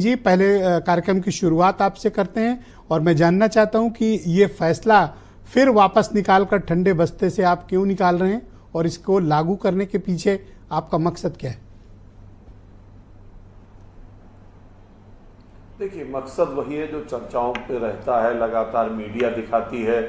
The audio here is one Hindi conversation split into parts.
जी पहले कार्यक्रम की शुरुआत आपसे करते हैं और मैं जानना चाहता हूं कि ये फैसला फिर वापस निकालकर ठंडे बस्ते से आप क्यों निकाल रहे हैं और इसको लागू करने के पीछे आपका मकसद क्या है? देखिए, मकसद वही है जो चर्चाओं पे रहता है, लगातार मीडिया दिखाती है,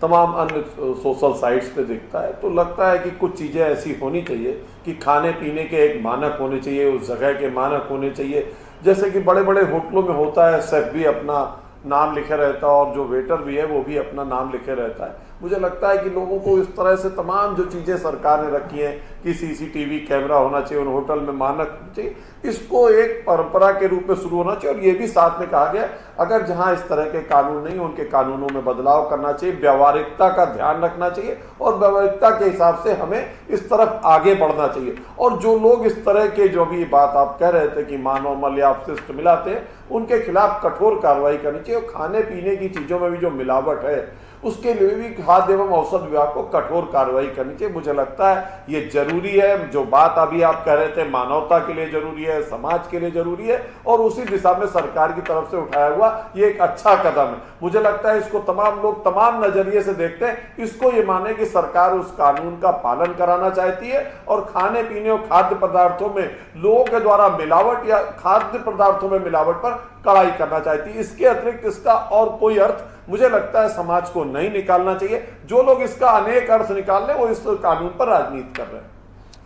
तमाम अन्य सोशल साइट्स पे दिखता है। तो लगता है कि कुछ चीज़ें ऐसी होनी चाहिए कि खाने पीने के एक मानक होने चाहिए, उस जगह के मानक होने चाहिए। जैसे कि बड़े बड़े होटलों में होता है, शेफ भी अपना नाम लिखे रहता है और जो वेटर भी है वो भी अपना नाम लिखे रहता है। मुझे लगता है कि लोगों को इस तरह से तमाम जो चीज़ें सरकार ने रखी हैं कि सीसीटीवी कैमरा होना चाहिए, उन होटल में मानक होना चाहिए, इसको एक परंपरा के रूप में शुरू होना चाहिए। और ये भी साथ में कहा गया, अगर जहां इस तरह के कानून नहीं, उनके कानूनों में बदलाव करना चाहिए, व्यावहारिकता का ध्यान रखना चाहिए और व्यावहारिकता के हिसाब से हमें इस तरफ आगे बढ़ना चाहिए। और जो लोग इस तरह के, जो भी बात आप कह रहे थे कि मानव मल या अपशिष्ट मिलाते हैं, उनके खिलाफ कठोर कार्रवाई करनी चाहिए। और खाने पीने की चीज़ों में भी जो मिलावट है उसके लिए भी खाद्य एवं औषध विभाग को कठोर कार्रवाई करनी चाहिए। मुझे लगता है ये जरूरी है। जो बात अभी आप कह रहे थे मानवता के लिए जरूरी है, समाज के लिए जरूरी है, और उसी दिशा में सरकार की तरफ से उठाया हुआ ये एक अच्छा कदम है। मुझे लगता है इसको तमाम लोग तमाम नजरिए से देखते हैं। इसको ये माने कि सरकार उस कानून का पालन कराना चाहती है और खाने पीने और खाद्य पदार्थों में लोगों के द्वारा मिलावट या खाद्य पदार्थों में मिलावट पर कड़ाई करना चाहती है। इसके अतिरिक्त इसका और कोई अर्थ मुझे लगता है समाज को नहीं निकालना चाहिए। जो लोग इसका अनेक अर्थ निकाल रहे हैं वो इस कानून पर राजनीति कर रहे हैं।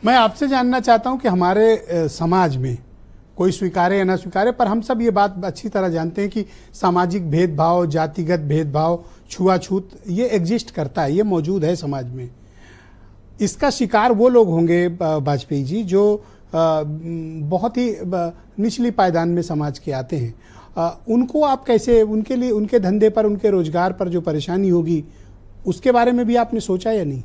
मैं आपसे जानना चाहता हूं कि हमारे समाज में कोई स्वीकारे या ना स्वीकारे, पर हम सब ये बात अच्छी तरह जानते हैं कि सामाजिक भेदभाव, जातिगत भेदभाव, छुआछूत ये एग्जिस्ट करता है, ये मौजूद है समाज में। इसका शिकार वो लोग होंगे वाजपेयी जी जो बहुत ही निचली पायदान में समाज के आते हैं। उनको आप कैसे, उनके लिए, उनके धंधे पर, उनके रोजगार पर जो परेशानी होगी उसके बारे में भी आपने सोचा या नहीं?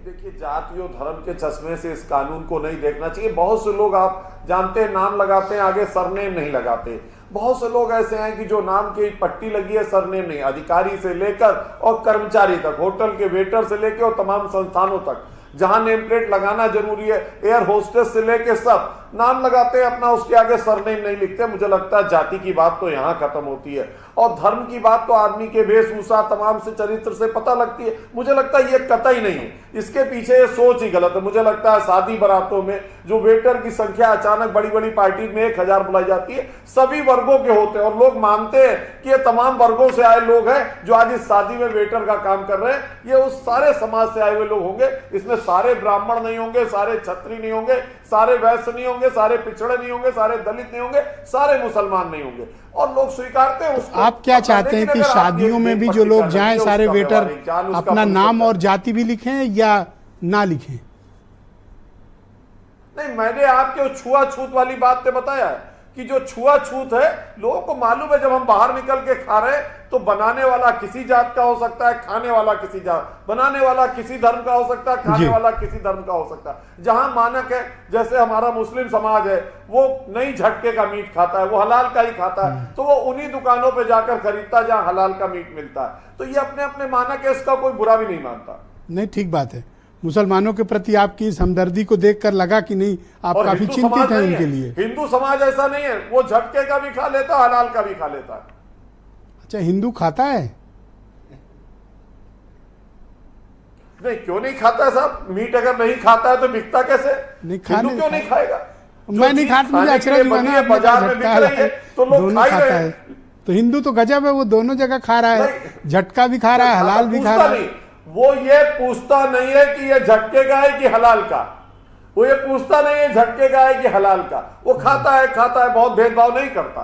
देखिए, जाति और धर्म के चश्मे से इस कानून को नहीं देखना चाहिए। बहुत से लोग आप जानते हैं नाम लगाते हैं, आगे सरनेम नहीं लगाते। बहुत से लोग ऐसे हैं कि जो नाम की पट्टी लगी है, सरनेम नहीं। अधिकारी से लेकर और कर्मचारी तक, होटल के वेटर से लेकर और तमाम संस्थानों तक जहां नेम प्लेट लगाना जरूरी है, एयर होस्टेस से लेके सब नाम लगाते हैं अपना, उसके आगे सरनेम नहीं लिखते। मुझे लगता है जाति की बात तो यहां खत्म होती है और धर्म की बात तो आदमी के वेशभूषा तमाम से, चरित्र से पता लगती है। मुझे लगता है ये कतई नहीं है, इसके पीछे ये सोच ही गलत है। मुझे लगता है शादी बारातों में जो वेटर की संख्या अचानक बड़ी बड़ी पार्टी में 1000 बुलाई जाती है, सभी वर्गों के होते हैं और लोग मानते हैं कि ये तमाम वर्गों से आए लोग हैं जो आज इस शादी में वेटर का काम कर रहे हैं। ये उस सारे समाज से आए हुए लोग होंगे। इसमें सारे ब्राह्मण नहीं होंगे, सारे क्षत्रिय नहीं होंगे, सारे वैश्य नहीं होंगे, सारे पिछड़े नहीं होंगे, सारे दलित नहीं होंगे, सारे मुसलमान नहीं होंगे। और लोग स्वीकारते हैं उसको। आप क्या चाहते हैं कि शादियों में भी जो लोग जाएं सारे वेटर अपना नाम और जाति भी लिखें या ना लिखें? नहीं, मैंने आपके छुआछूत वाली बात पे बताया है कि जो छुआछूत है, लोगों को मालूम है जब हम बाहर निकल के खा रहे हैं तो बनाने वाला किसी जात का हो सकता है, खाने वाला किसी जात, बनाने वाला किसी धर्म का हो सकता है, खाने वाला किसी धर्म का हो सकता है। जहां मानक है, जैसे हमारा मुस्लिम समाज है, वो नहीं झटके का मीट खाता है, वो हलाल का ही खाता है, तो वो उन्हीं दुकानों पे जाकर खरीदता है जहां हलाल का मीट मिलता है। तो ये अपने अपने मानक है, इसका कोई बुरा भी नहीं मानता। नहीं, ठीक बात है। मुसलमानों के प्रति आपकी इस हमदर्दी को देखकर लगा कि नहीं, आप काफी चिंतित हैं उनके लिए। हिंदू समाज ऐसा नहीं है, वो झटके का भी खा लेता है, हलाल का भी खा लेता है। अच्छा, हिंदू खाता है? नहीं, क्यों नहीं खाता है साहब? मीट अगर नहीं खाता है तो बिकता कैसे? हिंदू क्यों नहीं खाएगा? मैं नहीं खाता, मुझे अचरज हुआ ना, बाजार में बिक रही है तो लोग खा रहे हैं। तो हिंदू तो गजब है, वो दोनों जगह खा रहा है, झटका भी खा रहा है, हलाल भी खा रहा है। वो ये पूछता नहीं है कि ये झटके का है कि हलाल का, वो ये पूछता नहीं है झटके का है कि हलाल का। वो खाता है, बहुत भेदभाव नहीं करता।